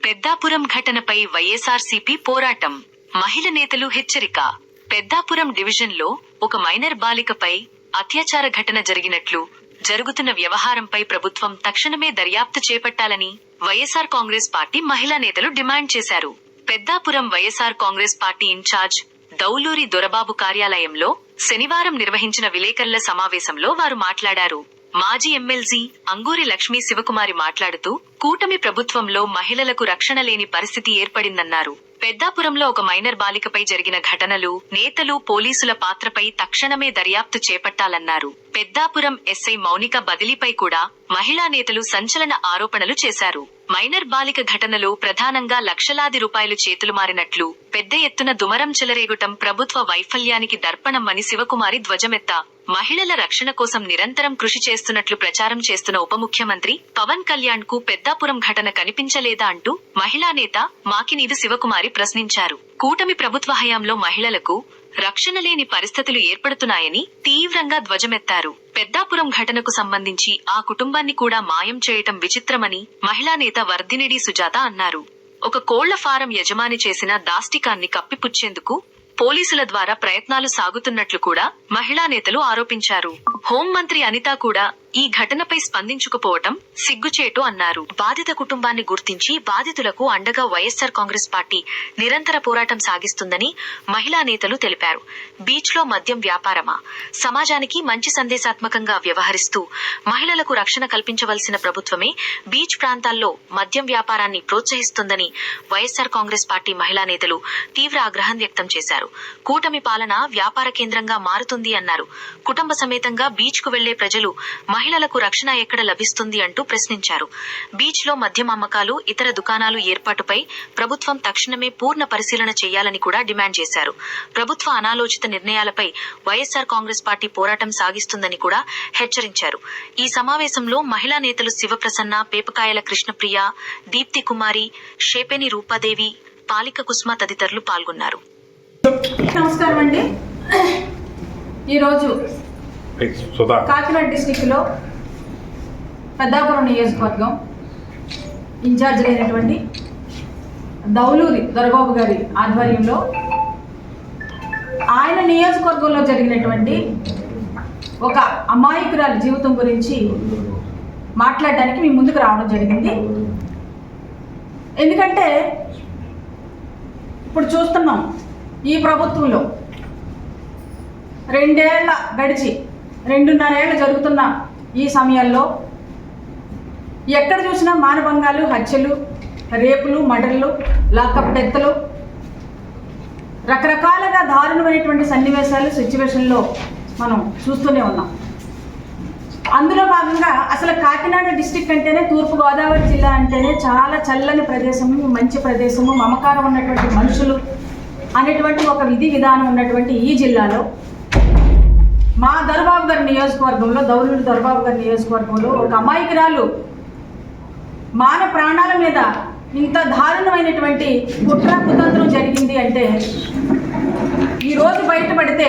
పెద్దాపురం ఘటనపై వైఎస్ఆర్సీపీ పోరాటం. మహిళ నేతలు హెచ్చరిక. పెద్దాపురం డివిజన్లో ఒక మైనర్ బాలికపై అత్యాచార ఘటన జరుగుతున్న వ్యవహారంపై ప్రభుత్వం తక్షణమే దర్యాప్తు చేపట్టాలని వైఎస్ఆర్ కాంగ్రెస్ పార్టీ మహిళా నేతలు డిమాండ్ చేశారు. పెద్దాపురం వైఎస్ఆర్ కాంగ్రెస్ పార్టీ ఇన్ఛార్జ్ దౌలూరి దొరబాబు కార్యాలయంలో శనివారం నిర్వహించిన విలేకరుల సమావేశంలో వారు మాట్లాడారు. మాజీ ఎమ్మెల్సీ అంగూరి లక్ష్మీ శివకుమారి మాట్లాడుతూ, కూటమి ప్రభుత్వంలో మహిళలకు రక్షణ లేని పరిస్థితి ఏర్పడిందన్నారు. పెద్దాపురంలో ఒక మైనర్ బాలికపై జరిగిన ఘటనలు, నేతలు, పోలీసుల పాత్రపై తక్షణమే దర్యాప్తు చేపట్టాలన్నారు. పెద్దాపురం ఎస్ఐ మౌనిక బదిలీపై కూడా మహిళా నేతలు సంచలన ఆరోపణలు చేశారు. మైనర్ బాలిక ఘటనలో ప్రధానంగా లక్షలాది రూపాయలు చేతులు మారినట్లు, పెద్ద ఎత్తున దుమరం చెలరేగుటం ప్రభుత్వ వైఫల్యానికి దర్పణమని శివకుమారి ధ్వజమెత్త మహిళల రక్షణ కోసం నిరంతరం కృషి చేస్తున్నట్లు ప్రచారం చేస్తున్న ఉప ముఖ్యమంత్రి పవన్ కళ్యాణ్ కు పెద్దాపురం ఘటన కనిపించలేదా అంటూ మహిళా నేత మాకినీదు శివకుమారి ప్రశ్నించారు. కూటమి ప్రభుత్వ హయాంలో మహిళలకు రక్షణ లేని పరిస్థితులు ఏర్పడుతున్నాయని తీవ్రంగా ధ్వజమెత్తారు. పెద్దాపురం ఘటనకు సంబంధించి ఆ కుటుంబాన్ని కూడా మాయం చేయటం విచిత్రమని మహిళా నేత వర్ధినేడి సుజాత అన్నారు. ఒక కోళ్ల ఫారం యజమాని చేసిన దాష్టికాన్ని కప్పిపుచ్చేందుకు పోలీసుల ద్వారా ప్రయత్నాలు సాగుతున్నట్లు కూడా మహిళా నేతలు ఆరోపించారు. హోంమంత్రి అనిత కూడా ఈ ఘటనపై స్పందించకపోవటం సిగ్గుచేటు అన్నారు. బాధిత కుటుంబాన్ని గుర్తించి బాధితులకు అండగా వైఎస్ఆర్ కాంగ్రెస్ పార్టీ నిరంతర పోరాటం సాగిస్తుందని మహిళా నేతలు తెలిపారు. బీచ్ లో మద్యం వ్యాపారమా? సమాజానికి మంచి సందేశాత్మకంగా వ్యవహరిస్తూ మహిళలకు రక్షణ కల్పించవలసిన ప్రభుత్వమే బీచ్ ప్రాంతాల్లో మద్యం వ్యాపారాన్ని ప్రోత్సహిస్తుందని వైఎస్ఆర్ కాంగ్రెస్ పార్టీ మహిళా నేతలు తీవ్ర ఆగ్రహం వ్యక్తం చేశారు. కూటమి పాలన వ్యాపార కేంద్రంగా మారుతుంది అన్నారు. కుటుంబ సమేతంగా బీచ్ కు వెళ్లే ప్రజలు మహిళలకు రక్షణ ఎక్కడ లభిస్తుంది అంటూ ప్రశ్నించారు. బీచ్ లో మద్యం అమ్మకాలు, ఇతర దుకాణాలు ఏర్పాటుపై ప్రభుత్వం తక్షణమే పూర్ణ పరిశీలన చేయాలని కూడా డిమాండ్ చేశారు. ప్రభుత్వ అనాలోచిత నిర్ణయాలపై వైఎస్ఆర్ కాంగ్రెస్ పార్టీ పోరాటం సాగిస్తుందని కూడా హెచ్చరించారు. ఈ సమావేశంలో మహిళా నేతలు శివప్రసన్న, పేపకాయల కృష్ణప్రియ, దీప్తి కుమారి, షేపెని రూపాదేవి, పాలిక కుస్మ తదితరులు పాల్గొన్నారు. నమస్కారం అండి. ఈరోజు కాకినాడ డిస్టిక్ లో పెద్దాపురం నియోజకవర్గం ఇన్ఛార్జ్ అయినటువంటి దౌలూరి దొరబాబు గారి ఆధ్వర్యంలో ఆయన నియోజకవర్గంలో జరిగినటువంటి ఒక అమాయకురాలి జీవితం గురించి మాట్లాడడానికి మీ ముందుకు రావడం జరిగింది. ఎందుకంటే ఇప్పుడు చూస్తున్నాం, ఈ ప్రభుత్వంలో 2 ఏళ్ల గడిచి 2.5 ఏళ్ళు జరుగుతున్న ఈ సమయంలో ఎక్కడ చూసినా మానభంగాలు, హత్యలు, రేపులు, మర్డర్లు, లాకప్ డెత్లు, రకరకాలుగా దారుణమైనటువంటి సన్నివేశాలు, సిచ్యువేషన్లో మనం చూస్తూనే ఉన్నాం. అందులో భాగంగా అసలు కాకినాడ డిస్టిక్ అంటేనే, తూర్పుగోదావరి జిల్లా అంటేనే చాలా చల్లని ప్రదేశము, మంచి ప్రదేశము, మమకారం ఉన్నటువంటి మనుషులు అనేటువంటి ఒక విధి విధానం ఉన్నటువంటి ఈ జిల్లాలో మా దొరబాబు గారి నియోజకవర్గంలో, దౌలూరి దొరబాబు గారి నియోజకవర్గంలో ఒక అమాయకురాలు మానవ ప్రాణాల మీద ఇంత దారుణమైనటువంటి కుట్ర కుతంత్రం జరిగింది అంటే ఈరోజు బయటపడితే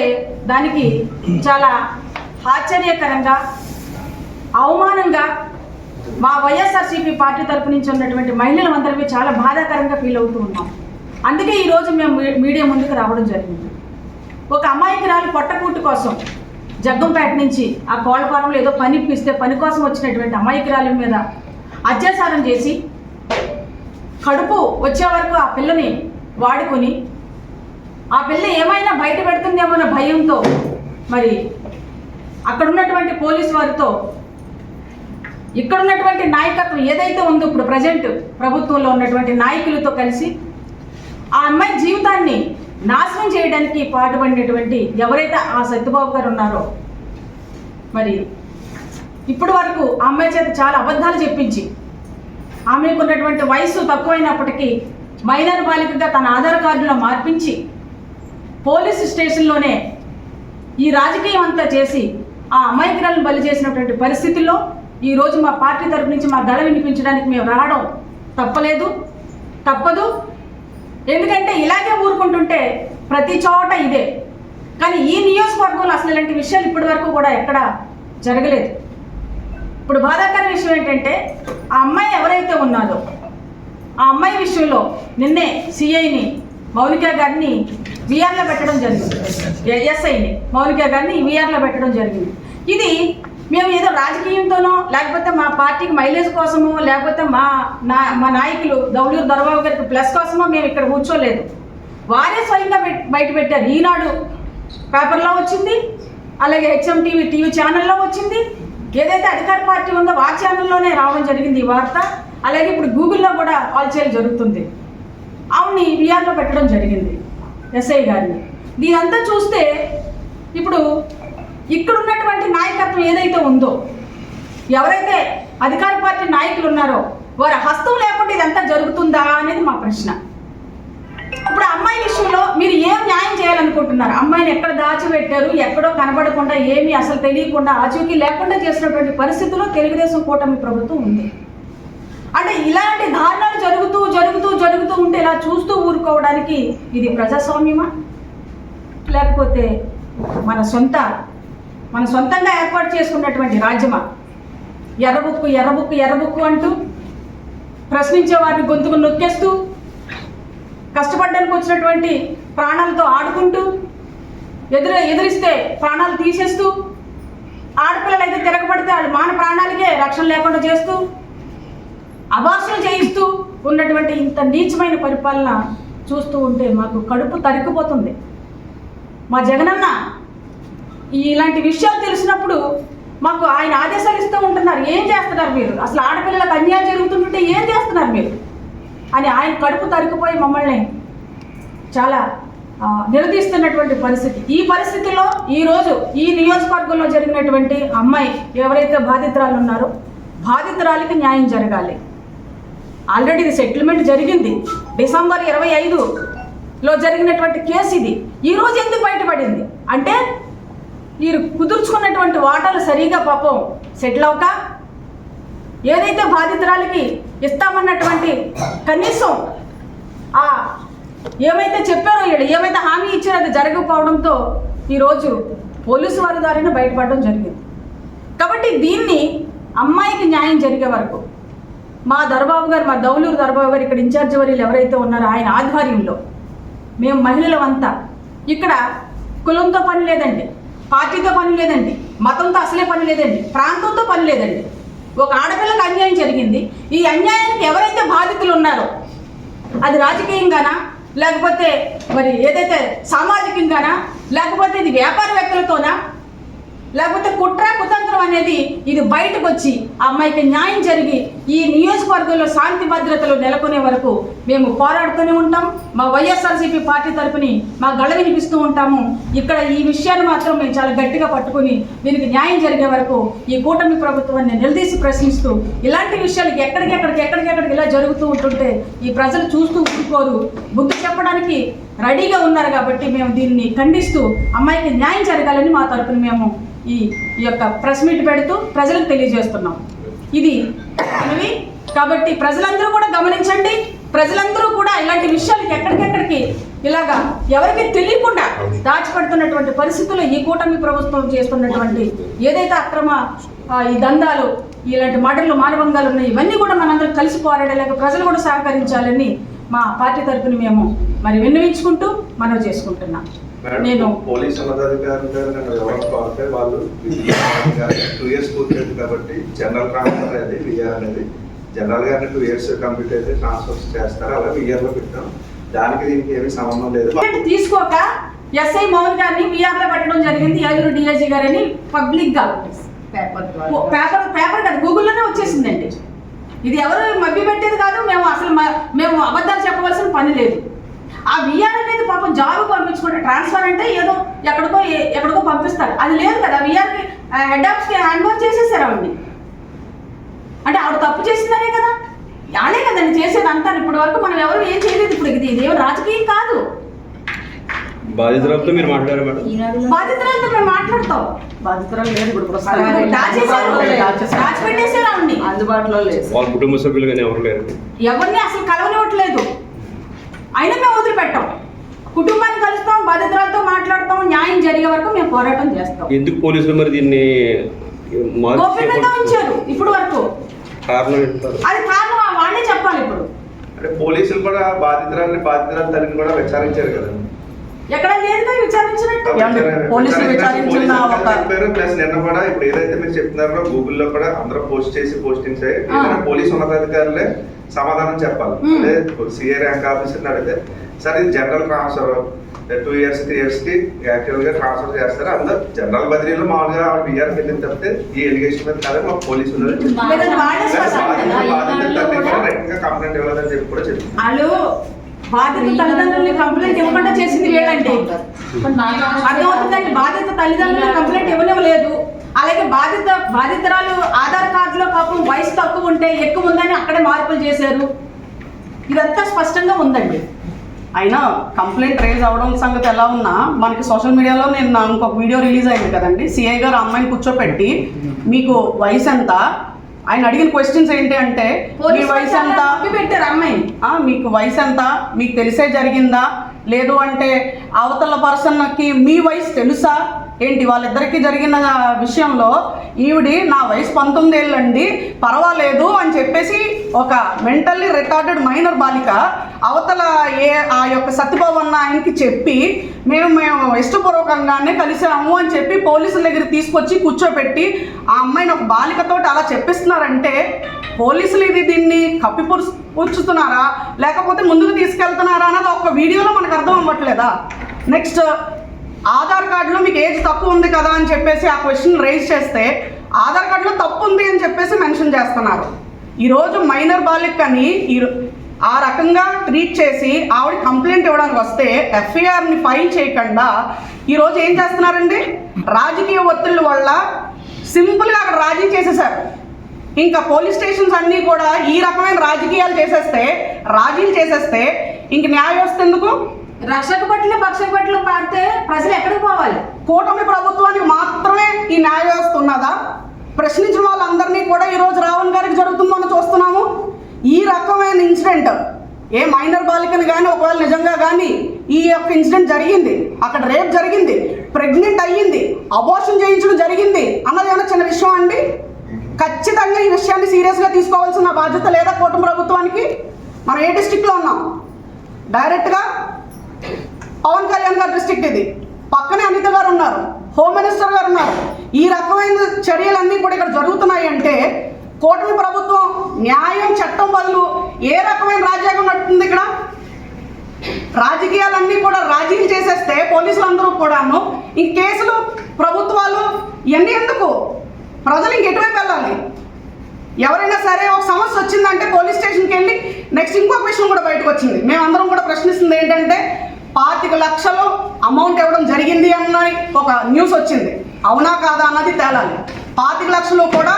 దానికి చాలా ఆశ్చర్యకరంగా, అవమానంగా మా వైఎస్ఆర్సీపీ పార్టీ తరపు నుంచి ఉన్నటువంటి మహిళలందరికీ చాలా బాధాకరంగా ఫీల్ అవుతూ ఉన్నాం. అందుకే ఈరోజు మేము మీడియా ముందుకు రావడం జరిగింది. ఒక అమాయకురాలు పొట్టకూటు కోసం జగ్గంపేట నుంచి ఆ కోళ్ల ఫారంలో ఏదో పని ఇప్పిస్తే పని కోసం వచ్చినటువంటి అమాయకురాల మీద అత్యాచారం చేసి కడుపు వచ్చే వరకు ఆ పిల్లని వాడుకొని ఆ పిల్ల ఏమైనా బయట పెడుతుందేమో అన్న భయంతో మరి అక్కడ ఉన్నటువంటి పోలీసు వారితో, ఇక్కడ ఉన్నటువంటి నాయకత్వం ఏదైతే ఉందో ఇప్పుడు ప్రజెంట్ ప్రభుత్వంలో ఉన్నటువంటి నాయకులతో కలిసి ఆ అమ్మాయి జీవితాన్ని నాశనం చేయడానికి పాటుపడినటువంటి ఎవరైతే ఆ సత్యబాబు గారు ఉన్నారో, మరి ఇప్పటి వరకు ఆ అమ్మాయి చేత చాలా అబద్ధాలు చెప్పించి ఆమెకు ఉన్నటువంటి వయసు తక్కువైనప్పటికీ మైనర్ బాలికగా తన ఆధార్ కార్డులో మార్పించి పోలీసు స్టేషన్లోనే ఈ రాజకీయం అంతా చేసి ఆ అమాయకురాలను బలి చేసినటువంటి పరిస్థితుల్లో ఈరోజు మా పార్టీ తరపు నుంచి మా గళ వినిపించడానికి మేము రావడం తప్పదు. ఎందుకంటే ఇలాగే ఊరుకుంటుంటే ప్రతి చోట ఇదే. కానీ ఈ నియోజకవర్గంలో అసలు ఇలాంటి విషయాలు ఇప్పటి వరకు కూడా ఎక్కడ జరగలేదు. ఇప్పుడు బాధాకర విషయం ఏంటంటే ఆ అమ్మాయి ఎవరైతే ఉన్నారో ఆ అమ్మాయి విషయంలో నిన్నే సిఐని మౌనిక గారిని విఆర్లో పెట్టడం జరిగింది, ఎస్ఐని మౌనిక గారిని విఆర్లో పెట్టడం జరిగింది. ఇది మేము ఏదో రాజకీయంతోనో లేకపోతే మా పార్టీకి మైలేజ్ కోసమో లేకపోతే మా నాయకులు దౌలూరు దొరబాబు గారికి ప్లస్ కోసమో మేము ఇక్కడ కూర్చోలేదు. వారే స్వయంగా బయట పెట్టారు. ఈనాడు పేపర్లో వచ్చింది, అలాగే హెచ్ఎం టీవీ ఛానల్లో వచ్చింది. ఏదైతే అధికార పార్టీ ఉందో ఆ ఛానల్లోనే రావడం జరిగింది ఈ వార్త. అలాగే ఇప్పుడు గూగుల్లో కూడా కాల్ చేయడం జరుగుతుంది. ఆవిడ్ని విఆర్లో పెట్టడం జరిగింది, ఎస్ఐ గారిని. దీనంతా చూస్తే ఇప్పుడు ఇక్కడ ఉన్నటువంటి నాయకత్వం ఏదైతే ఉందో, ఎవరైతే అధికార పార్టీ నాయకులు ఉన్నారో వారి హస్తం లేకుండా ఇదంతా జరుగుతుందా అనేది మా ప్రశ్న. ఇప్పుడు అమ్మాయి విషయంలో మీరు ఏం న్యాయం చేయాలనుకుంటున్నారు? అమ్మాయిని ఎక్కడ దాచిపెట్టారు, ఎక్కడో కనబడకుండా ఏమీ అసలు తెలియకుండా ఆచూకీ లేకుండా చేసినటువంటి పరిస్థితుల్లో తెలుగుదేశం కూటమి ప్రభుత్వం ఉంది. అంటే ఇలాంటి దారుణాలు జరుగుతూ జరుగుతూ జరుగుతూ ఉంటే ఇలా చూస్తూ ఊరుకోవడానికి ఇది ప్రజాస్వామ్యమా, లేకపోతే మన సొంతంగా ఏర్పాటు చేసుకున్నటువంటి రాజ్యమా? ఎర్రబుక్కు ఎర్రబుక్కు ఎర్రబుక్కు అంటూ ప్రశ్నించే వారిని గొంతుకు నొక్కేస్తూ, కష్టపడడానికి వచ్చినటువంటి ప్రాణాలతో ఆడుకుంటూ, ఎదిరిస్తే ప్రాణాలు తీసేస్తూ, ఆడపిల్లలు అయితే తిరగబడితే వాళ్ళు మాన ప్రాణాలకే రక్షణ లేకుండా చేస్తూ, అబార్షణ చేయిస్తూ ఉన్నటువంటి ఇంత నీచమైన పరిపాలన చూస్తూ ఉంటే మాకు కడుపు తరిగిపోతుంది. మా జగనన్న ఇలాంటి విషయాలు తెలిసినప్పుడు మాకు ఆయన ఆదేశాలు ఇస్తూ ఉంటున్నారు. ఏం చేస్తున్నారు మీరు? అసలు ఆడపిల్లలకు అన్యాయం జరుగుతుంటే ఏం చేస్తున్నారు మీరు అని ఆయన కడుపు తరిగిపోయి మమ్మల్ని చాలా నిలదీస్తున్నటువంటి పరిస్థితి. ఈ పరిస్థితిలో ఈరోజు ఈ నియోజకవర్గంలో జరిగినటువంటి అమ్మాయి ఎవరైతే బాధితురాలు ఉన్నారో బాధితురాలికి న్యాయం జరగాలి. ఆల్రెడీ ఇది సెటిల్మెంట్ జరిగింది. డిసెంబర్ 25లో జరిగినటువంటి కేసు ఇది. ఈరోజు ఎందుకు బయటపడింది అంటే వీరు కుదుర్చుకున్నటువంటి వాటాలు సరిగా పాపం సెటిల్ అవ్వక, ఏదైతే బాధితురాలకి ఇస్తామన్నటువంటి కనీసం ఏమైతే చెప్పారో ఏమైతే హామీ ఇచ్చారో అది జరగకపోవడంతో ఈరోజు పోలీసు వారి ద్వారానే బయటపడడం జరిగింది. కాబట్టి దీన్ని అమ్మాయికి న్యాయం జరిగే వరకు మా దొరబాబు గారు, మా దౌలూరు దొరబాబు గారు ఇక్కడ ఇన్ఛార్జ్ వర్యులు ఎవరైతే ఉన్నారో ఆయన ఆధ్వర్యంలో మేము మహిళలమంతా ఇక్కడ కులంతో పని లేదండి, పార్టీతో పని లేదండి, మతంతో అసలే పని లేదండి, ప్రాంతంతో పని లేదండి. ఒక ఆడపిల్లకు అన్యాయం జరిగింది. ఈ అన్యాయానికి ఎవరైతే బాధితులు ఉన్నారో అది రాజకీయంగానా, లేకపోతే మరి ఏదైతే సామాజికంగానా, లేకపోతే ఇది వ్యాపారవేత్తలతోనా, లేకపోతే కుట్ర కుతంత్రం అనేది ఇది బయటకు వచ్చి ఆ అమ్మాయికి న్యాయం జరిగి ఈ నియోజకవర్గంలో శాంతి భద్రతలు నెలకొనే వరకు మేము పోరాడుతూనే ఉంటాం. మా వైఎస్ఆర్సీపీ పార్టీ తరఫుని మా గళ వినిపిస్తూ ఉంటాము. ఇక్కడ ఈ విషయాన్ని మాత్రం మేము చాలా గట్టిగా పట్టుకుని దీనికి న్యాయం జరిగే వరకు ఈ కూటమి ప్రభుత్వాన్ని నిలదీసి ప్రశ్నిస్తూ, ఇలాంటి విషయాలు ఎక్కడికెక్కడికి ఇలా జరుగుతూ ఉంటుంటే ఈ ప్రజలు చూస్తూ ఊరుకోరు, బుద్ధి చెప్పడానికి రెడీగా ఉన్నారు. కాబట్టి మేము దీన్ని ఖండిస్తూ అమ్మాయికి న్యాయం జరగాలని మా తరఫున మేము ఈ యొక్క ప్రెస్ మీట్ పెడుతూ ప్రజలకు తెలియజేస్తున్నాం. ఇది మనవి. కాబట్టి ప్రజలందరూ కూడా గమనించండి. ప్రజలందరూ కూడా ఇలాంటి విషయాలకి ఎక్కడికెక్కడికి ఇలాగా ఎవరికి తెలియకుండా దాచిపెడుతున్నటువంటి పరిస్థితుల్లో ఈ కూటమి ప్రభుత్వం చేస్తున్నటువంటి ఏదైతే అక్రమ ఈ దందాలు, ఇలాంటి మర్డర్లు, మానభంగాలు ఉన్నాయి, ఇవన్నీ కూడా మనందరం కలిసి పోరాడలేక ప్రజలు కూడా సహకరించాలని మా పార్టీ తరఫున మేము మరి విన్నవించుకుంటూ మనవి చేసుకుంటున్నాం. నేను పోలీస్ ఉన్నతాధికారులు వాళ్ళు 2 years పూర్తి కాబట్టి జనరల్ ట్రాన్స్ఫర్ అనేది విఆర్ అనేది జనరల్ గా 2 years కంప్లీట్ అయితే ట్రాన్స్ఫర్ చేస్తారు. అలా విఆర్ లో పెట్టాం. దానికి దీనికి ఏమీ సంబంధం లేదు. తీసుకోక ఎస్ఐ మౌన్ గారిని విఆర్ లో పెట్టడం జరిగింది. ఏలూరు డిఐజీ గారిని పబ్లిక్ గా పేపర్ కదా గూగుల్లోనే వచ్చేసిందండి. ఇది ఎవరు మభ్య పెట్టేది కాదు. మేము అబద్ధాలు చెప్పవలసిన పని లేదు. ఆ విఆర్ అనేది పాపం జాబ్ పంపించుకుంటే ట్రాన్స్ఫర్ అంటే ఏదో ఎక్కడికో పంపిస్తారు. అది లేదు కదా. విఆర్కి హెడ్ ఆఫ్స్కి హ్యాండ్ ఓవర్ చేసేసారు ఆవిడ్ని. అంటే ఆవిడ తప్పు చేసిందనే కదా, ఆడే కదండి చేసేది అంతా. ఇప్పటి వరకు మనం ఎవరు ఏం చేయలేదు. ఇప్పుడు ఇది ఏమో రాజకీయం కాదు. బాధితురాలతో మీరు మాట్లాడారు మేడం? బాధితురాలతో మేము మాట్లాడతాం. బాధితురాలు లేదు, ఇప్పుడు దాచిపెట్టేసారు ఆవిడ్ని, అందుబాటులో లేదు. వాళ్ళ కుటుంబ సభ్యులు కానీ ఎవరు లేరు, ఎవరిని అసలు కలవనివ్వట్లేదు. అయినా మేము వదిలిపెట్టాం. కుటుంబాన్ని కలుస్తాం, బాధితురాలతో మాట్లాడతాం, న్యాయం జరిగే వరకు మేము పోరాటం చేస్తాం. ఎందుకు పోలీసులు మరి దీన్ని గోప్యంగా ఉంచారు ఇప్పుడు వరకు? కారణం అది కారణం వాళ్ళే చెప్పాలి. ఇప్పుడు అంటే పోలీసులు కూడా బాధితురాలు తల్లిని కూడా విచారించారు కదా. ఎక్కడ లేదుగా విచారించినట్టు. పోలీసులు విచారించిన చెప్పారు. ప్లస్ నిన్న కూడా ఇప్పుడు ఏదైతే మీరు చెప్తున్నారో గూగుల్లో కూడా అందరూ పోస్ట్ చేసి పోస్టింగ్స్ అయ్యి పోలీసు ఉన్నతాధికారులే సమాధానం చెప్పాలి. అదే సిఏ ర్యాంక్ ఆఫీసర్ని అడిగితే సార్ ఇది జనరల్ ట్రాన్స్ఫర్ 2 years 3 years కి యాక్చువల్ గా ట్రాన్స్ఫర్ చేస్తారు. అందరూ జనరల్ బదిలీలో మామూలుగా ఆవిడ బిఆర్కి వెళ్ళిన తప్పితే ఈ ఎలిగేషన్ మీద కాదు మా పోలీసులు కంప్లైంట్ ఇవ్వలేదని చెప్పి కూడా చెప్పి వాళ్ళు బాధిత తల్లిదండ్రుల్ని కంప్లైంట్ ఇవ్వకుండా చేసింది వేడండి. అర్థమవుతుందండి. బాధిత తల్లిదండ్రులు కంప్లైంట్ ఇవ్వలేదు. అలాగే బాధితురాలు ఆధార్ కార్డులో పాపం వయసు తక్కువ ఉంటే ఎక్కువ ఉందని అక్కడే మార్పులు చేశారు. ఇదంతా స్పష్టంగా ఉందండి. అయినా కంప్లైంట్ రేజ్ అవ్వడం సంగతి ఎలా ఉన్నా మనకి సోషల్ మీడియాలో నేను ఇంకొక వీడియో రిలీజ్ అయింది కదండి. సిఐ గారు అమ్మాయిని కూర్చోపెట్టి మీకు వయసు ఎంత, ఆయన అడిగిన క్వశ్చన్స్ ఏంటి అంటే మీ వయసు ఎంత పెట్టారు అమ్మాయి, మీకు వయసు ఎంత, మీకు తెలిసే జరిగిందా, లేదు అంటే అవతల పర్సన్కి మీ వయసు తెలుసా ఏంటి, వాళ్ళిద్దరికీ జరిగిన విషయంలో ఈవిడి నా వయసు 19 ఏళ్ళండి పర్వాలేదు అని చెప్పేసి ఒక మెంటల్లీ రిటార్డెడ్ మైనర్ బాలిక అవతల ఆ యొక్క సత్యబాబు అన్న ఆయనకి చెప్పి మేము ఇష్టపూర్వకంగానే కలిసాము అని చెప్పి పోలీసుల దగ్గర తీసుకొచ్చి కూర్చోబెట్టి ఆ అమ్మాయిని ఒక బాలికతో అలా చెప్పిస్తున్నారంటే పోలీసులు దీన్ని కప్పిపుచ్చుతున్నారా లేకపోతే ముందుకు తీసుకెళ్తున్నారా అన్నది ఒక వీడియోలో మనకు అర్థం అవ్వట్లేదా. నెక్స్ట్ ఆధార్ కార్డులో మీకు ఏజ్ తక్కువ ఉంది కదా అని చెప్పేసి ఆ క్వశ్చన్ రైజ్ చేస్తే ఆధార్ కార్డులో తప్పు ఉంది అని చెప్పేసి మెన్షన్ చేస్తున్నారు. ఈరోజు మైనర్ బాలికని ఆ రకంగా ట్రీట్ చేసి ఆవిడ కంప్లైంట్ ఇవ్వడానికి వస్తే ఎఫ్ఐఆర్ని ఫైల్ చేయకుండా ఈరోజు ఏం చేస్తున్నారండి, రాజకీయ ఒత్తిళ్ళ వల్ల సింపుల్గా అక్కడ రాజీ చేసేసారు. ఇంకా పోలీస్ స్టేషన్స్ అన్నీ కూడా ఈ రకమైన రాజకీయాలు రాజీలు చేసేస్తే ఇంక న్యాయ వ్యవస్థ ఎందుకు? రక్షక బట్టలు భక్షక బట్టలు పాడితే ప్రజలు ఎక్కడికి పోవాలి? కూటమి ప్రభుత్వానికి మాత్రమే ఈ న్యాయ వ్యవస్థ ఉన్నదా? ప్రశ్నించిన వాళ్ళందరినీ కూడా ఈరోజు రావణ్ గారికి జరుగుతుందని చూస్తున్నాము. ఈ రకమైన ఇన్సిడెంట్ ఏ మైనర్ బాలికని కానీ ఒకవేళ నిజంగా కానీ ఈ యొక్క ఇన్సిడెంట్ జరిగింది, అక్కడ రేప్ జరిగింది, ప్రెగ్నెంట్ అయ్యింది, అబార్షన్ చేయించడం జరిగింది అన్నది ఏమైనా చిన్న విషయం అండి? ఖచ్చితంగా ఈ విషయాన్ని సీరియస్గా తీసుకోవాల్సిన బాధ్యత లేదా కూటమి ప్రభుత్వానికి? మనం ఏ డిస్ట్రిక్ట్లో ఉన్నాం? డైరెక్ట్గా పవన్ కళ్యాణ్ గారి డిస్ట్రిక్ట్ ఇది, పక్కనే అనిత గారు ఉన్నారు, హోమ్ మినిస్టర్ గారు ఉన్నారు. ఈ రకమైన చర్యలన్నీ కూడా ఇక్కడ జరుగుతున్నాయి అంటే కూటమి ప్రభుత్వం న్యాయం చట్టం బదులు ఏ రకమైన రాజ్యాంగం నడుతుంది ఇక్కడ? రాజకీయాలన్నీ కూడా రాజీలు చేసేస్తే పోలీసులందరూ కూడాను ఈ కేసులు ప్రభుత్వాలు ఇవన్నీ ఎందుకు? ప్రజలు ఇంకెటువైపు వెళ్ళాలి? ఎవరైనా సరే ఒక సమస్య వచ్చిందంటే పోలీస్ స్టేషన్కి వెళ్ళి నెక్స్ట్ ఇంకొక విషయం కూడా బయటకు వచ్చింది. మేమందరం కూడా ప్రశ్నిస్తుంది ఏంటంటే 25 లక్షలు అమౌంట్ ఇవ్వడం జరిగింది అన్న ఒక న్యూస్ వచ్చింది. అవునా కాదా అన్నది తేలాలి. 25 లక్షలు కూడా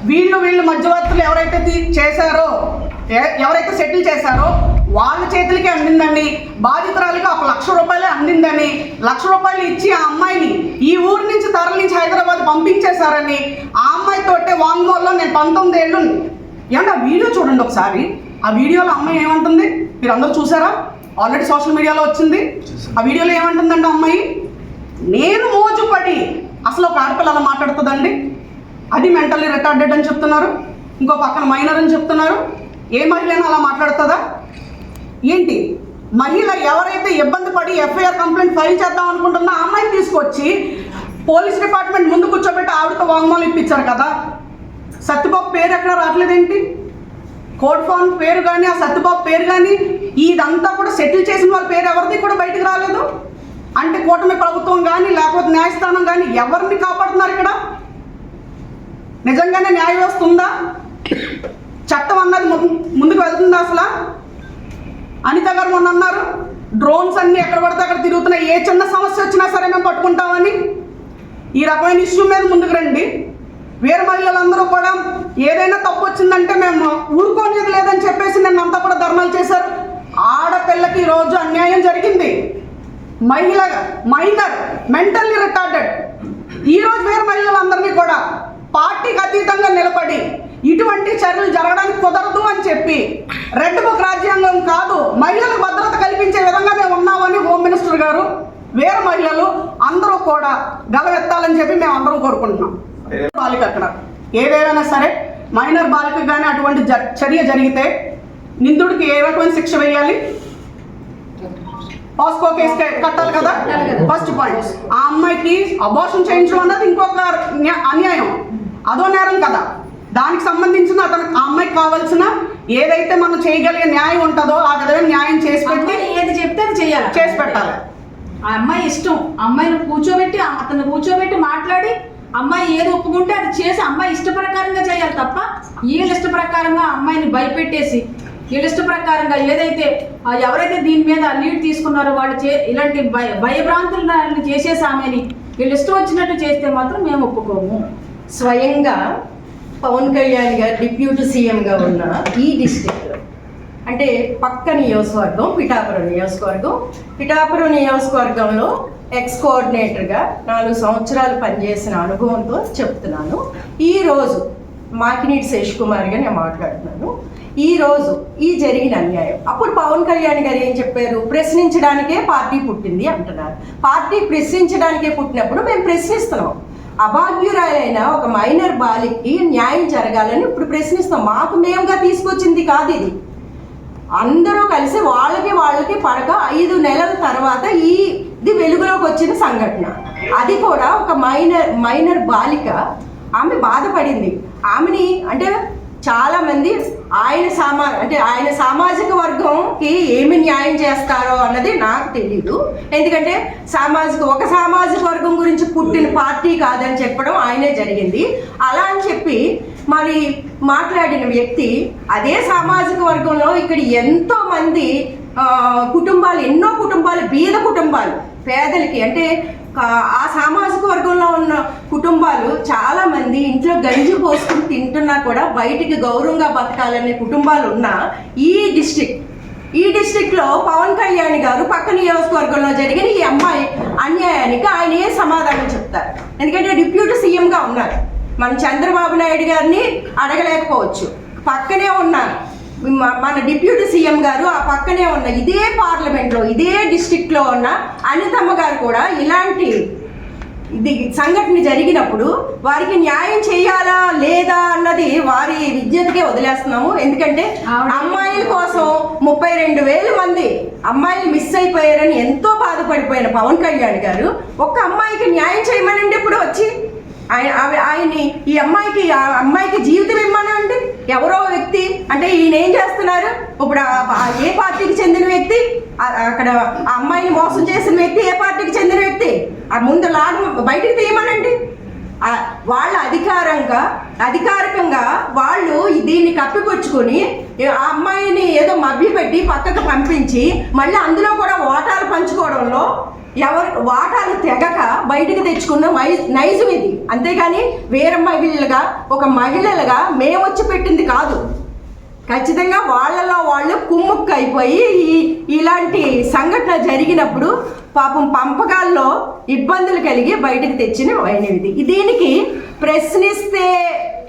వీళ్ళు మధ్యవర్తులు ఎవరైతే చేశారో ఎవరైతే సెటిల్ చేశారో వాళ్ళ చేతులకి అందిందని, బాధితురాలికి 1 లక్ష రూపాయలే అందిందని, 1 లక్ష రూపాయలు ఇచ్చి ఆ అమ్మాయిని ఈ ఊరు నుంచి తరలించి హైదరాబాద్ పంపించేశారని ఆ అమ్మాయితోటే వాంగ్మూలంలో నేను 19 ఏళ్ళు ఏమన్నా వీడియో చూడండి ఒకసారి. ఆ వీడియోలో అమ్మాయి ఏమంటుంది మీరు అందరూ చూసారా? ఆల్రెడీ సోషల్ మీడియాలో వచ్చింది. ఆ వీడియోలో ఏమంటుందంటే అమ్మాయి, నేను మోజుపడి, అసలు ఒక ఆడపిల్ల అలా మాట్లాడుతుందండి? అది మెంటల్లీ రిటార్డెడ్ అని చెప్తున్నారు, ఇంకో పక్కన మైనర్ అని చెప్తున్నారు. ఏ మహిళైనా అలా మాట్లాడుతుందా ఏంటి? మహిళ ఎవరైతే ఇబ్బంది పడి ఎఫ్ఐఆర్ కంప్లైంట్ ఫైల్ చేద్దాం అనుకుంటుందో ఆ అమ్మాయిని తీసుకొచ్చి పోలీస్ డిపార్ట్మెంట్ ముందు కూర్చోబెట్టి ఆవిడతో వాంగ్మూలం ఇప్పించారు కదా. సత్యబాబు పేరు ఎక్కడ రావట్లేదేంటి? కోడ్ ఫామ్ పేరు కానీ ఆ సత్యబాబు పేరు కానీ ఇదంతా కూడా సెటిల్ చేసిన వాళ్ళ పేరు ఎవరిది కూడా బయటకు రాలేదు. అంటే కూటమి ప్రభుత్వం కానీ లేకపోతే న్యాయస్థానం కానీ ఎవరిని కాపాడుతున్నారు ఇక్కడ? నిజంగానే న్యాయ వ్యవస్థ ఉందా? చట్టం అన్నది ముందుకు వెళ్తుందా అసలు? అనిత గారు మొన్న అన్నారు డ్రోన్స్ అన్ని ఎక్కడ పడితే అక్కడ తిరుగుతున్నాయి, ఏ చిన్న సమస్య వచ్చినా సరే మేము పట్టుకుంటామని. ఈ రకమైన ఇష్యూ మీద ముందుకు రండి. వేరే మహిళలందరూ కూడా ఏదైనా తప్పు వచ్చిందంటే మేము ఊరుకోనేది లేదని చెప్పేసి నిన్న అంతా కూడా ధర్నాలు చేశారు. ఆడపిల్లకి ఈరోజు అన్యాయం జరిగింది. Minor mentally retarded. ఈరోజు వేరే మహిళలందరినీ కూడా పార్టీకి అతీతంగా నిలబడి ఇటువంటి చర్యలు జరగడానికి కుదరదు అని చెప్పి రెడ్ బుక్ రాజ్యాంగం కాదు మహిళలకు భద్రత కల్పించే విధంగా మేము ఉన్నామని హోమ్ మినిస్టర్ గారు వేరే మహిళలు అందరూ కూడా గలవెత్తాలని చెప్పి మేము అందరం కోరుకుంటున్నాం. బాలిక అక్కడ ఏదేమైనా సరే మైనర్ బాలిక కానీ అటువంటి చర్య జరిగితే నిందుడికి ఏ రకమైన శిక్ష వేయాలి? పాస్కో కేసు కట్టాలి కదా. ఫస్ట్ పాయింట్, ఆ అమ్మాయికి అబార్షన్ చేయించడం అన్నది ఇంకొక అన్యాయం, అదో నేరం కదా. దానికి సంబంధించిన ఆ అమ్మాయికి కావాల్సిన ఏదైతే మనం చేయగలిగే న్యాయం ఉంటుందో ఆ విధంగా న్యాయం చేసి పెట్టి ఏది చెప్తే అది చేయాలి, చేసి పెట్టాలి. ఆ అమ్మాయి ఇష్టం, అమ్మాయిని కూర్చోబెట్టి అతను కూర్చోబెట్టి మాట్లాడి అమ్మాయి ఏది ఒప్పుకుంటే అది చేసి అమ్మాయి ఇష్ట ప్రకారంగా చేయాలి తప్ప వీళ్ళ ఇష్ట ప్రకారంగా అమ్మాయిని భయపెట్టేసి వీళ్ళ ఇష్ట ప్రకారంగా ఏదైతే ఎవరైతే దీని మీద లీడ్ తీసుకున్నారో వాళ్ళు ఇలాంటి భయభ్రాంతులను చేసేసి ఆమెని వీళ్ళు ఇష్టం వచ్చినట్టు చేస్తే మాత్రం మేము ఒప్పుకోము. స్వయంగా పవన్ కళ్యాణ్ గారు డిప్యూటీ సీఎంగా ఉన్న ఈ డిస్ట్రిక్ట్లో అంటే పక్క నియోజకవర్గం పిఠాపురం నియోజకవర్గంలో ఎక్స్ కోఆర్డినేటర్గా 4 సంవత్సరాలు పనిచేసిన అనుభవంతో చెప్తున్నాను. ఈరోజు మాకినీటి శేష్ కుమార్గా నేను మాట్లాడుతున్నాను. ఈరోజు ఈ జరిగిన అన్యాయం, అప్పుడు పవన్ కళ్యాణ్ గారు ఏం చెప్పారు? ప్రశ్నించడానికే పార్టీ పుట్టింది అంటున్నారు. పార్టీ ప్రశ్నించడానికే పుట్టినప్పుడు మేము ప్రశ్నిస్తున్నాం. అభాగ్యురాలైన ఒక మైనర్ బాలికకి న్యాయం జరగాలని ఇప్పుడు ప్రశ్నిస్తాం. మాకు మేముగా తీసుకొచ్చింది కాదు ఇది. అందరూ కలిసి వాళ్ళకి పడక 5 నెలల తర్వాత ఇది వెలుగులోకి వచ్చిన సంఘటన. అది కూడా ఒక మైనర్ బాలిక, ఆమె బాధపడింది. ఆమెని అంటే చాలామంది ఆయన సామాజిక వర్గంకి ఏమి న్యాయం చేస్తారో అన్నది నాకు తెలీదు. ఎందుకంటే ఒక సామాజిక వర్గం గురించి పుట్టిన పార్టీ కాదని చెప్పడం ఆయనే జరిగింది. అలా అని చెప్పి మరి మాట్లాడిన వ్యక్తి అదే సామాజిక వర్గంలో ఇక్కడ ఎంతో మంది ఎన్నో కుటుంబాలు, బీద కుటుంబాలు, పేదలకి అంటే ఆ సామాజిక వర్గంలో ఉన్న కుటుంబాలు చాలా మంది ఇంట్లో గంజి పోసుకుని తింటున్నా కూడా బయటికి గౌరవంగా బతకాలనే కుటుంబాలు ఉన్న ఈ డిస్ట్రిక్ట్లో పవన్ కళ్యాణ్ గారు పక్క నియోజకవర్గంలో జరిగిన ఈ అమ్మాయి అన్యాయానికి ఆయన ఏ సమాధానం చెప్తారు? ఎందుకంటే డిప్యూటీ సీఎంగా ఉన్నారు. మన చంద్రబాబు నాయుడు గారిని అడగలేకపోవచ్చు. పక్కనే ఉన్న మన డిప్యూటీ సీఎం గారు, ఆ పక్కనే ఉన్న ఇదే పార్లమెంట్లో ఇదే డిస్ట్రిక్ట్లో ఉన్న అనితమ్మ గారు కూడా ఇలాంటి సంఘటన జరిగినప్పుడు వారికి న్యాయం చేయాలా లేదా అన్నది వారి విజ్ఞతకే వదిలేస్తున్నాము. ఎందుకంటే అమ్మాయిల కోసం 32,000 మంది అమ్మాయిలు మిస్ అయిపోయారని ఎంతో బాధపడిపోయిన పవన్ కళ్యాణ్ గారు ఒక్క అమ్మాయికి న్యాయం చేయమనండి. ఇప్పుడు వచ్చి ఆయన్ని ఈ అమ్మాయికి జీవితం ఇమ్మనండి. ఎవరో వ్యక్తి అంటే ఈయన ఏం చేస్తున్నారు? ఇప్పుడు ఏ పార్టీకి చెందిన వ్యక్తి? అక్కడ ఆ అమ్మాయిని మోసం చేసిన వ్యక్తి ఏ పార్టీకి చెందిన వ్యక్తి? ఆ ముందు బయటికి తీయమనండి. వాళ్ళ అధికారికంగా వాళ్ళు దీన్ని కప్పిపుచ్చుకొని ఆ అమ్మాయిని ఏదో మభ్యపెట్టి పక్కకు పంపించి మళ్ళీ అందులో కూడా ఓటాలు పంచుకోవడంలో వాటాలు తెగక బయటికి తెచ్చుకున్న నైజం ఇది. అంతేగాని వేరే మహిళలుగా ఒక మహిళలుగా మేము వచ్చి పెట్టింది కాదు. ఖచ్చితంగా వాళ్ళలో వాళ్ళు కుమ్ముక్కు అయిపోయి ఇలాంటి సంఘటన జరిగినప్పుడు పాపం పంపకాల్లో ఇబ్బందులు కలిగి బయటకు తెచ్చిన వైనవిది. దీనికి ప్రశ్నిస్తే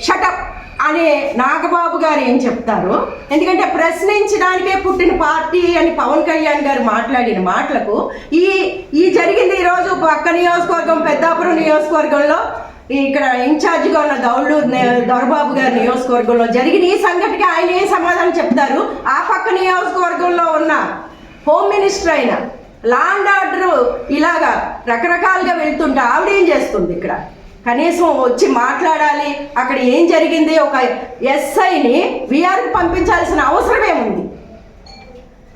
షటప్ అనే నాగబాబు గారు ఏం చెప్తారు? ఎందుకంటే ప్రశ్నించడానికే పుట్టిన పార్టీ అని పవన్ కళ్యాణ్ గారు మాట్లాడిన మాటలకు ఈ జరిగింది ఈరోజు పక్క నియోజకవర్గం పెద్దాపురం నియోజకవర్గంలో ఇక్కడ ఇన్ఛార్జిగా ఉన్న దొరబాబు గారి నియోజకవర్గంలో జరిగిన ఈ సంఘటనకి ఆయన ఏ సమాధానం చెప్తారు? ఆ పక్క నియోజకవర్గంలో ఉన్న హోమ్ మినిస్టర్ అయిన లా అండ్ ఆర్డర్ ఇలాగా రకరకాలుగా వెళ్తుంటే ఆవిడ ఏం చేస్తుంది? ఇక్కడ కనీసం వచ్చి మాట్లాడాలి. అక్కడ ఏం జరిగింది? ఒక ఎస్ఐని వీఆర్కి పంపించాల్సిన అవసరం ఏముంది?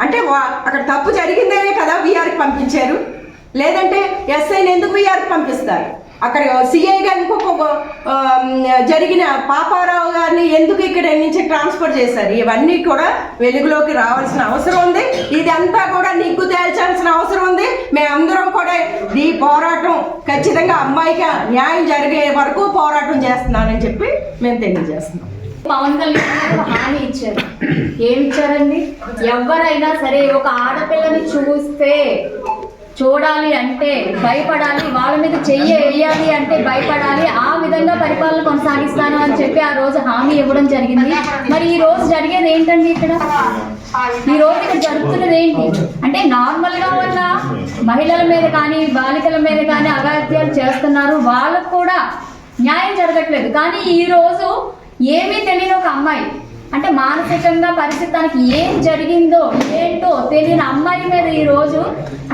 అంటే అక్కడ తప్పు జరిగిందే కదా వీఆర్కి పంపించారు. లేదంటే ఎస్ఐని ఎందుకు వీఆర్కి పంపిస్తారు? అక్కడ సిఐ గారు ఇంకొక జరిగిన పాపారావు గారిని ఎందుకు ఇక్కడ నుంచి ట్రాన్స్ఫర్ చేశారు? ఇవన్నీ కూడా వెలుగులోకి రావాల్సిన అవసరం ఉంది. ఇదంతా కూడా నిగ్గు తేల్చాల్సిన అవసరం ఉంది. మేమందరం కూడా ఈ పోరాటం ఖచ్చితంగా అమ్మాయికి న్యాయం జరిగే వరకు పోరాటం చేస్తున్నానని చెప్పి మేము తెలియజేస్తున్నాం. పవన్ కళ్యాణ్ గారు హామీ ఇచ్చారు. ఏమి ఇచ్చారండి? ఎవరైనా సరే ఒక ఆడపిల్లని చూడాలి అంటే భయపడాలి, వాళ్ళ మీద వేయాలి అంటే భయపడాలి, ఆ విధంగా పరిపాలన కొనసాగిస్తాను అని చెప్పి ఆ రోజు హామీ ఇవ్వడం జరిగింది. మరి ఈ రోజు జరిగేది ఏంటండి? ఈ రోజు ఇక్కడ జరుగుతున్నది ఏంటి అంటే నార్మల్గా ఉన్న మహిళల మీద కానీ బాలికల మీద కానీ అగాత్యాలు చేస్తున్నారు. వాళ్ళకు కూడా న్యాయం జరగట్లేదు. కానీ ఈ రోజు ఏమీ తెలియని ఒక అమ్మాయి అంటే మానసికంగా పరిస్థితి తనకి ఏం జరిగిందో ఏంటో తెలియని అమ్మాయి మీద ఈరోజు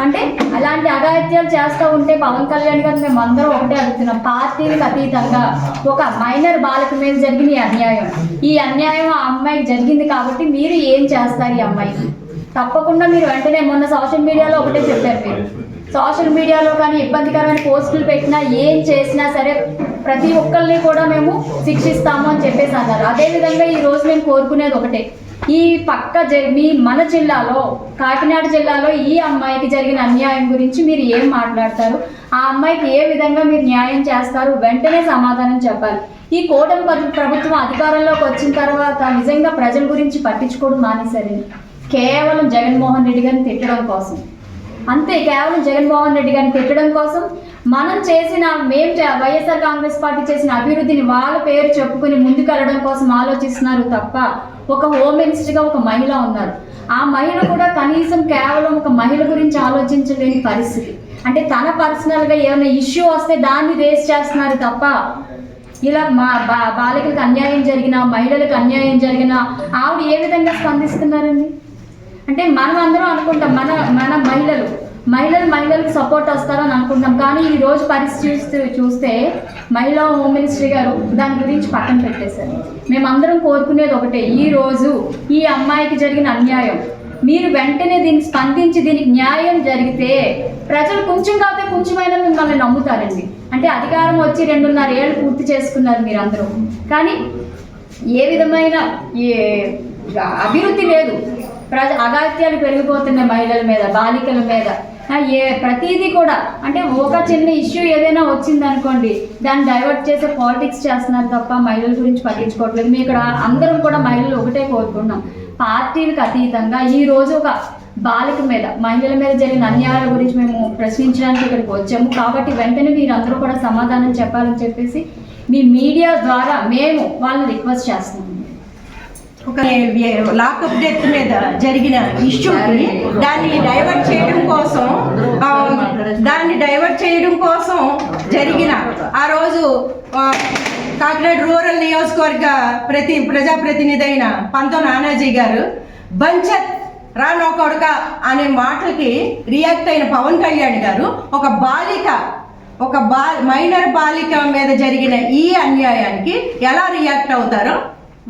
అంటే అలాంటి అఘాయిత్యాలు చేస్తూ ఉంటే పవన్ కళ్యాణ్ గారు మేము అందరం ఒకటే అడుగుతున్నాం, పార్టీలకు అతీతంగా ఒక మైనర్ బాలిక మీద జరిగిన ఈ అన్యాయం ఆ అమ్మాయికి జరిగింది కాబట్టి మీరు ఏం చేస్తారు ఈ అమ్మాయికి? తప్పకుండా మీరు వెంటనే మొన్న సోషల్ మీడియాలో ఒకటే చెప్పారు, మీరు సోషల్ మీడియాలో కానీ ఇబ్బందికరమైన పోస్టులు పెట్టినా ఏం చేసినా సరే ప్రతి ఒక్కరిని కూడా మేము శిక్షిస్తాము అని చెప్పేసి అన్నారు. అదేవిధంగా ఈరోజు మేము కోరుకునేది ఒకటే, ఈ పక్క మన జిల్లాలో కాకినాడ జిల్లాలో ఈ అమ్మాయికి జరిగిన అన్యాయం గురించి మీరు ఏం మాట్లాడతారు, ఆ అమ్మాయికి ఏ విధంగా మీరు న్యాయం చేస్తారు, వెంటనే సమాధానం చెప్పాలి. ఈ కూటమి ప్రభుత్వం అధికారంలోకి వచ్చిన తర్వాత నిజంగా ప్రజల గురించి పట్టించుకోవడం మానేశారండి. కేవలం జగన్మోహన్ రెడ్డి గారిని తిట్టడం కోసం, అంతే, కేవలం జగన్మోహన్ రెడ్డి గారిని తిట్టడం కోసం మనం చేసిన వైఎస్ఆర్ కాంగ్రెస్ పార్టీ చేసిన అభివృద్ధిని వాళ్ళ పేరు చెప్పుకుని ముందుకెళ్ళడం కోసం ఆలోచిస్తున్నారు తప్ప ఒక హోమ్ మినిస్టర్గా ఒక మహిళ ఉన్నారు, ఆ మహిళ కూడా కనీసం కేవలం ఒక మహిళ గురించి ఆలోచించలేని పరిస్థితి. అంటే తన పర్సనల్గా ఏమైనా ఇష్యూ వస్తే దాన్ని రేస్ చేస్తున్నారు తప్ప ఇలా బాలికలకు అన్యాయం జరిగిన, మహిళలకు అన్యాయం జరిగిన ఆవిడ ఏ విధంగా స్పందిస్తున్నారండి? అంటే మనం అందరం అనుకుంటాం మన మహిళలకు సపోర్ట్ వస్తారని అనుకుంటాం, కానీ ఈ రోజు పరిస్థితి చూస్తే మహిళా హోమ్ మినిస్ట్రీ గారు దాని గురించి పక్కన పెట్టేశారు. మేమందరం కోరుకునేది ఒకటే, ఈ రోజు ఈ అమ్మాయికి జరిగిన అన్యాయం మీరు వెంటనే దీన్ని స్పందించి దీనికి న్యాయం జరిగితే ప్రజలు కొంచెం కాకపోతే కొంచెమైనా మిమ్మల్ని నమ్ముతారండి. అంటే అధికారం వచ్చి 2.5 ఏళ్ళు పూర్తి చేసుకున్నారు మీరందరూ, కానీ ఏ విధమైన అభివృద్ధి లేదు. అగాత్యాలు పెరిగిపోతున్నాయి మహిళల మీద, బాలికల మీద, ప్రతిదీ కూడా. అంటే ఒక చిన్న ఇష్యూ ఏదైనా వచ్చింది అనుకోండి, దాన్ని డైవర్ట్ చేసే పాలిటిక్స్ చేస్తున్నారు తప్ప మహిళల గురించి పట్టించుకోవట్లేదు. మేము ఇక్కడ అందరం కూడా మహిళలు ఒకటే కోరుకుంటున్నాం, పార్టీలకు అతీతంగా ఈ రోజు ఒక బాలిక మీద, మహిళల మీద జరిగిన అన్యాయాల గురించి మేము ప్రశ్నించడానికి ఇక్కడికి వచ్చాము. కాబట్టి వెంటనే మీరందరూ కూడా సమాధానం చెప్పాలని చెప్పేసి మీ మీడియా ద్వారా మేము వాళ్ళని రిక్వెస్ట్ చేస్తున్నాము. ఒక లాకప్ డెత్ మీద జరిగిన ఇష్యూకి దాన్ని డైవర్ట్ చేయడం కోసం జరిగిన ఆ రోజు కాకినాడ రూరల్ నియోజకవర్గ ప్రజాప్రతినిధి అయిన పంతో నానాజీ గారు బంచత్ రానోకొడక అనే మాటలకి రియాక్ట్ అయిన పవన్ కళ్యాణ్ గారు ఒక మైనర్ బాలిక మీద జరిగిన ఈ అన్యాయానికి ఎలా రియాక్ట్ అవుతారో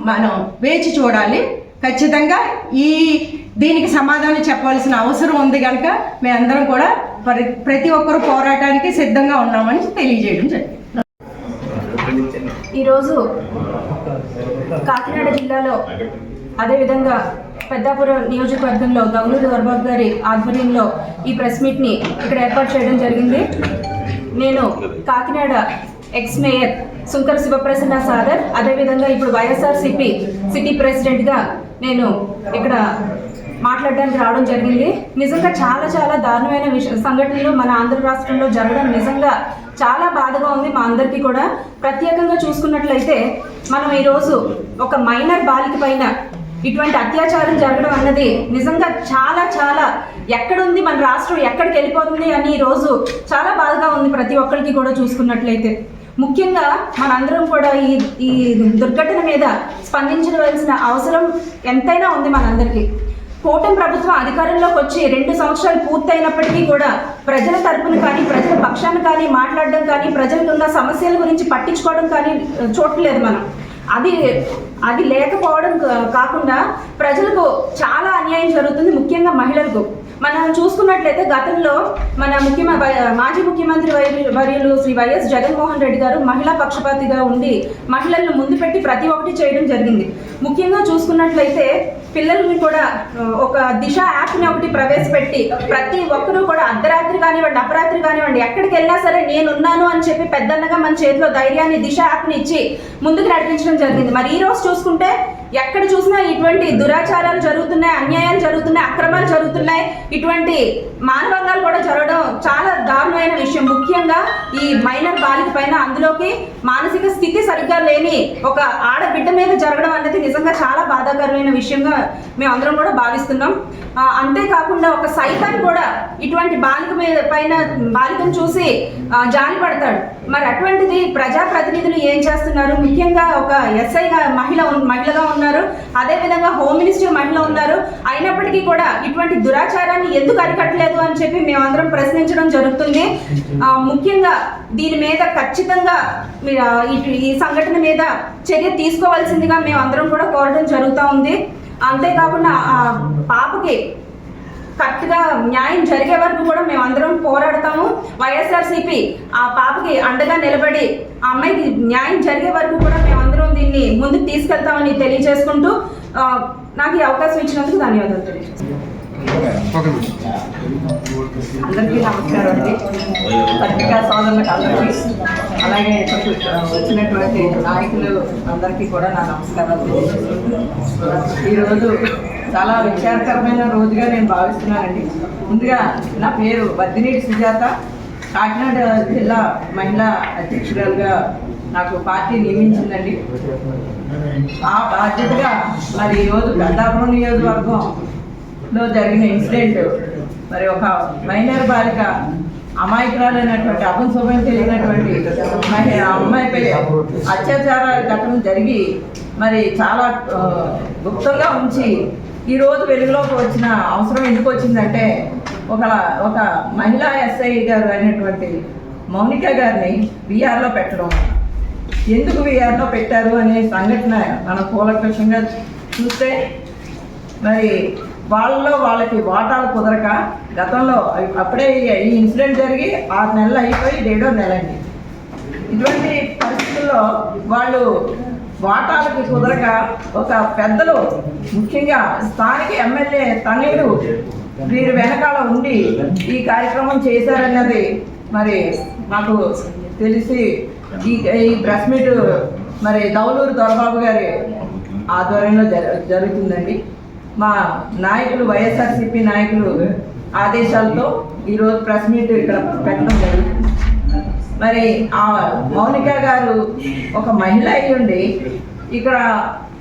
మనం వేచి చూడాలి. ఖచ్చితంగా దీనికి సమాధానం చెప్పాల్సిన అవసరం ఉంది కనుక మేమందరం కూడా ప్రతి ఒక్కరూ పోరాటానికి సిద్ధంగా ఉన్నామని తెలియజేయడం జరిగింది. ఈరోజు కాకినాడ జిల్లాలో అదేవిధంగా పెద్దాపురం నియోజకవర్గంలో గంగూరు దొరబాబు గారి ఆధ్వర్యంలో ఈ ప్రెస్ మీట్ని ఇక్కడ ఏర్పాటు చేయడం జరిగింది. నేను కాకినాడ ఎక్స్ మేయర్ సుంకర శివప్రసన్న సాగర్, అదేవిధంగా ఇప్పుడు వైఎస్ఆర్సీపీ సిటీ ప్రెసిడెంట్గా నేను ఇక్కడ మాట్లాడడానికి రావడం జరిగింది. నిజంగా చాలా చాలా దారుణమైన సంఘటనలు మన ఆంధ్ర రాష్ట్రంలో జరగడం నిజంగా చాలా బాధగా ఉంది మా అందరికీ కూడా. ప్రత్యేకంగా చూసుకున్నట్లయితే మనం ఈరోజు ఒక మైనర్ బాలిక పైన ఇటువంటి అత్యాచారం జరగడం అన్నది నిజంగా చాలా చాలా ఎక్కడుంది మన రాష్ట్రం, ఎక్కడికి వెళ్ళిపోతుంది అని ఈరోజు చాలా బాధగా ఉంది ప్రతి ఒక్కరికి కూడా. చూసుకున్నట్లయితే ముఖ్యంగా మనందరం కూడా ఈ దుర్ఘటన మీద స్పందించవలసిన అవసరం ఎంతైనా ఉంది మనందరికీ. కూటమి ప్రభుత్వం అధికారంలోకి వచ్చి 2 సంవత్సరాలు పూర్తయినప్పటికీ కూడా ప్రజల తరపున కానీ, ప్రజల పక్షాన కానీ మాట్లాడడం కానీ, ప్రజలకు ఉన్న సమస్యల గురించి పట్టించుకోవడం కానీ చూడలేదు మనం. అది లేకపోవడం కాకుండా ప్రజలకు చాలా అన్యాయం జరుగుతుంది, ముఖ్యంగా మహిళలకు. మనం చూసుకున్నట్లయితే గతంలో మన మాజీ ముఖ్యమంత్రి వర్యులు శ్రీ వైఎస్ జగన్మోహన్ రెడ్డి గారు మహిళా పక్షపాతిగా ఉండి మహిళలను ముందు పెట్టి ప్రతి ఒక్కటి చేయడం జరిగింది. ముఖ్యంగా చూసుకున్నట్లయితే పిల్లల్ని కూడా ఒక దిశ యాప్ని ఒకటి ప్రవేశపెట్టి ప్రతి ఒక్కరూ కూడా అర్ధరాత్రి కానివ్వండి, అపరాత్రి కానివ్వండి, ఎక్కడికి వెళ్ళినా సరే నేనున్నాను అని చెప్పి పెద్దన్నగా మన చేతిలో ధైర్యాన్ని దిశ యాప్ని ఇచ్చి ముందుకు నడిపించడం జరిగింది. మరి ఈ రోజు చూసుకుంటే ఎక్కడ చూసినా ఇటువంటి దురాచారాలు జరుగుతున్నాయి, అన్యాయాలు జరుగుతున్నాయి, అక్రమాలు జరుగుతున్నాయి. ఇటువంటి మానవంగాలు కూడా జరగడం చాలా దారుణమైన విషయం. ముఖ్యంగా ఈ మైనర్ బాలిక పైన, అందులోకి మానసిక స్థితి సరిగ్గా లేని ఒక ఆడబిడ్డ మీద జరగడం అనేది నిజంగా చాలా బాధాకరమైన విషయంగా మేము అందరం కూడా భావిస్తున్నాం. అంతేకాకుండా ఒక సైతాన్ కూడా ఇటువంటి బాలికను చూసి జాలి పడతాడు. మరి అటువంటిది ప్రజాప్రతినిధులు ఏం చేస్తున్నారు? ముఖ్యంగా ఒక ఎస్ఐగా మహిళగా ఉన్నారు, అదేవిధంగా హోమ్ మినిస్టర్ మహిళ ఉన్నారు. అయినప్పటికీ కూడా ఇటువంటి దురాచారాన్ని ఎందుకు అరికట్టలేదు అని చెప్పి మేమందరం ప్రశ్నించడం జరుగుతుంది. ముఖ్యంగా దీని మీద ఖచ్చితంగా ఈ సంఘటన మీద చర్య తీసుకోవాల్సిందిగా మేమందరం కూడా కోరడం జరుగుతూ ఉంది. అంతేకాకుండా ఆ పాపకి కరెక్ట్గా న్యాయం జరిగే వరకు కూడా మేమందరం పోరాడతాము. వైఎస్ఆర్సీపీ ఆ పాపకి అండగా నిలబడి ఆ అమ్మాయికి న్యాయం జరిగే వరకు కూడా మేమందరం దీన్ని ముందుకు తీసుకెళ్తామని తెలియజేసుకుంటూ నాకు ఈ అవకాశం ఇచ్చినందుకు ధన్యవాదాలు తెలియజేస్తున్నాను. అందరికీ నమస్కారం అండి. పత్రికా సోదరులకు అందరికీ, అలాగే వచ్చినటువంటి నాయకులు అందరికీ కూడా నా నమస్కారాలు తెలియజేస్తున్నాను. ఈరోజు చాలా విచారకరమైన రోజుగా నేను భావిస్తున్నానండి. ముందుగా నా పేరు వద్దినేటి సుజాత, కాకినాడ జిల్లా మహిళా అధ్యక్షురాలుగా నాకు పార్టీ నియమించిందండి. ఆ బాధ్యతగా మరి ఈరోజు పెద్దాపురం నియోజకవర్గంలో జరిగిన ఇన్సిడెంట్, మరి ఒక మైనర్ బాలిక అమాయకురాలైనటువంటి అపశుభం తెలియనటువంటి అమ్మాయిపై అత్యాచార ఘటన జరిగి మరి చాలా గుప్తంగా ఉంచి ఈరోజు వెలుగులోకి వచ్చిన అవసరం ఎందుకు వచ్చిందంటే ఒక మహిళా ఎస్ఐ గారు అయినటువంటి మౌనిక గారిని వీఆర్లో పెట్టడం. ఎందుకు వీఆర్లో పెట్టారు అనే సంఘటన మనం కూలంకషంగా చూస్తే మరి వాళ్ళకి వాటాలు కుదరక గతంలో అప్పుడే ఈ ఇన్సిడెంట్ జరిగి 6 నెలలు అయిపోయి 7వ నెల అండి. ఇటువంటి పరిస్థితుల్లో వాళ్ళు వాటాలకి కుదరక ఒక పెద్దలు, ముఖ్యంగా స్థానిక ఎమ్మెల్యే తనయుడు వీరి వెనకాల ఉండి ఈ కార్యక్రమం చేశారన్నది మరి నాకు తెలిసి ఈ ప్రెస్ మీట్ మరి దౌలూరు దొరబాబు గారి ఆధ్వర్యంలో జరుగుతుందండి. మా నాయకులు, వైఎస్ఆర్సీపీ నాయకులు ఆదేశాలతో ఈరోజు ప్రెస్ మీట్ ఇక్కడ పెట్టడం జరుగుతుంది. మరి ఆ మౌనిక గారు ఒక మహిళ అయ్యుండి ఇక్కడ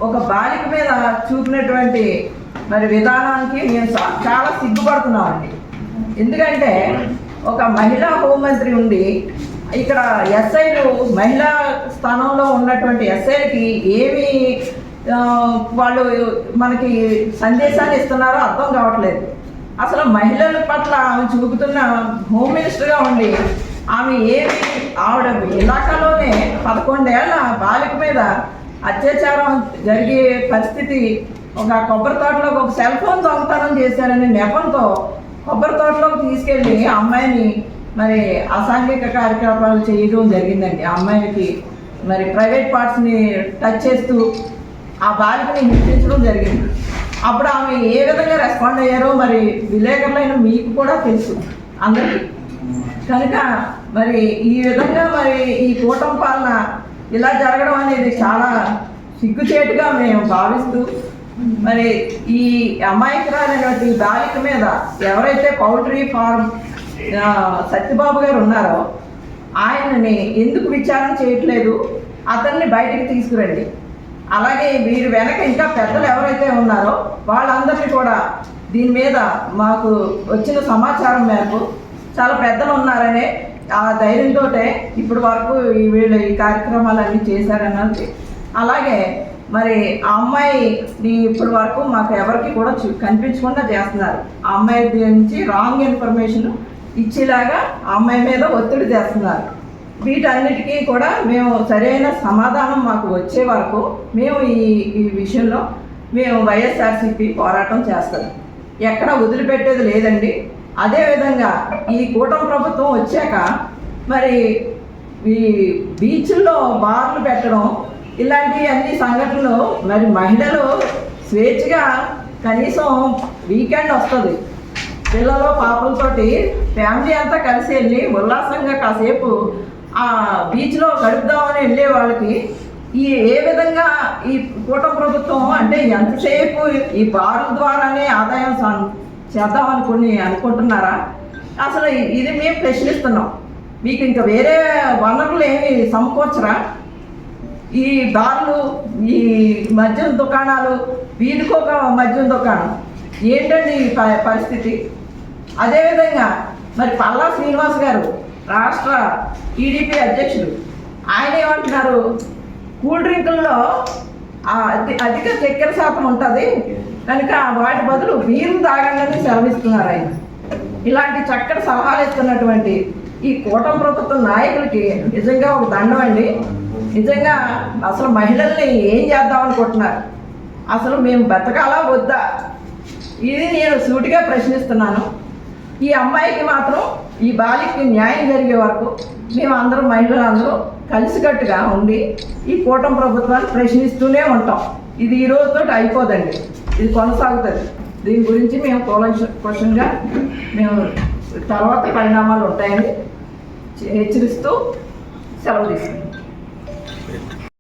ఒక బాలిక మీద చూపినటువంటి మరి విధానానికి మేము చాలా సిగ్గుపడుతున్నామండి. ఎందుకంటే ఒక మహిళా హోంమంత్రి ఉండి ఇక్కడ ఎస్ఐలు, మహిళా స్థానంలో ఉన్నటువంటి ఎస్ఐలకి ఏమి వాళ్ళు మనకి సందేశాన్ని ఇస్తున్నారో అర్థం కావట్లేదు. అసలు మహిళల పట్ల ఆమె చూపుతున్న హోమ్ మినిస్టర్గా ఉండి ఆమె ఆవిడ ఇలాకాలోనే 11 ఏళ్ల బాలిక మీద అత్యాచారం జరిగే పరిస్థితి, ఒక కొబ్బరి తోటలో ఒక సెల్ ఫోన్ దొంగతనం చేశారనే నెపంతో కొబ్బరి తోటలోకి తీసుకెళ్ళి ఆ అమ్మాయిని మరి అసాంఘిక కార్యకలాపాలు చేయడం జరిగిందండి. ఆ అమ్మాయికి మరి ప్రైవేట్ పార్ట్స్ని టచ్ చేస్తూ ఆ బాలికని హింసించడం జరిగింది. అప్పుడు ఆమె ఏ విధంగా రెస్పాండ్ అయ్యారో మరి విలేకరులైన మీకు కూడా తెలుసు అందరికీ. కనుక మరి ఈ విధంగా మరి ఈ కూటమి పాలన ఇలా జరగడం అనేది చాలా సిగ్గుచేటుగా మేము భావిస్తూ, మరి ఈ అమాయకురాలైనటువంటి బాలిక మీద ఎవరైతే పౌల్ట్రీ ఫార్మ్ సత్యబాబు గారు ఉన్నారో ఆయనని ఎందుకు విచారణ చేయట్లేదు, అతన్ని బయటికి తీసుకురండి. అలాగే వీరి వెనక ఇంకా పెద్దలు ఎవరైతే ఉన్నారో వాళ్ళందరినీ కూడా దీని మీద మాకు వచ్చిన సమాచారం మేరకు చాలా పెద్దలు ఉన్నారనే ఆ ధైర్యంతో ఇప్పటి వరకు వీళ్ళు ఈ కార్యక్రమాలన్నీ చేశారన్నది. అలాగే మరి ఆ అమ్మాయిని ఇప్పటి వరకు మాకు ఎవరికి కూడా కనిపించకుండా చేస్తున్నారు. ఆ అమ్మాయి నుంచి రాంగ్ ఇన్ఫర్మేషన్ ఇచ్చేలాగా ఆ అమ్మాయి మీద ఒత్తిడి చేస్తున్నారు. వీటన్నిటికీ కూడా మేము సరైన సమాధానం మాకు వచ్చే వరకు మేము ఈ విషయంలో మేము వైఎస్ఆర్సీపీ పోరాటం చేస్తాం. ఎక్కడ వదిలిపెట్టేది లేదండి. అదేవిధంగా ఈ కూటమి ప్రభుత్వం వచ్చాక మరి ఈ బీచ్ల్లో బార్లు పెట్టడం, ఇలాంటి అన్ని సంఘటనలు, మరి మహిళలు స్వేచ్ఛగా కనీసం వీకెండ్ వస్తుంది, పిల్లలు పాపలతోటి ఫ్యామిలీ అంతా కలిసి వెళ్ళి ఉల్లాసంగా కాసేపు ఆ బీచ్లో గడుపుదామని వెళ్ళే వాళ్ళకి ఏ విధంగా ఈ కూటమి ప్రభుత్వం అంటే ఎంతసేపు ఈ బారుల ద్వారానే ఆదాయం అనుకుంటున్నారా? అసలు ఇది మేము ప్రశ్నిస్తున్నాం. మీకు ఇంకా వేరే వనరులు ఏమి సమకూర్చరా? ఈ బార్లు, ఈ మద్యం దుకాణాలు, వీధికొక మద్యం దుకాణం, ఏంటండి ఈ పరిస్థితి? అదేవిధంగా మరి పల్లా శ్రీనివాస్ గారు రాష్ట్ర టీడీపీ అధ్యక్షుడు, ఆయన ఏమంటున్నారు, కూల్ డ్రింకుల్లో అధిక చక్కెర శాతం ఉంటుంది కనుక వాటి బదులు బీరు తాగండి అని సెలవిస్తున్నారు ఆయన. ఇలాంటి చక్కటి సలహాలు ఇస్తున్నటువంటి ఈ కూటమి ప్రభుత్వ నాయకులకి నిజంగా ఒక దండం అండి. నిజంగా అసలు మహిళల్ని ఏం చేద్దాం అనుకుంటున్నారు? అసలు మేము బతకాలా వద్దా? ఇది నేను సూటిగా ప్రశ్నిస్తున్నాను. ఈ అమ్మాయికి మాత్రం, ఈ బాలికకి న్యాయం జరిగే వరకు మేము అందరం, మహిళలందరూ కలిసికట్టుగా ఉండి ఈ కూటమి ప్రభుత్వాన్ని ప్రశ్నిస్తూనే ఉంటాం. ఇది ఈ రోజుతో అయిపోదండి, ఇది కొనసాగుతుంది. దీని గురించి మేము కూలంకషంగా మేము తర్వాత పరిణామాలు ఉంటాయని హెచ్చరిస్తూ సెలవు తీసుకుంటాం.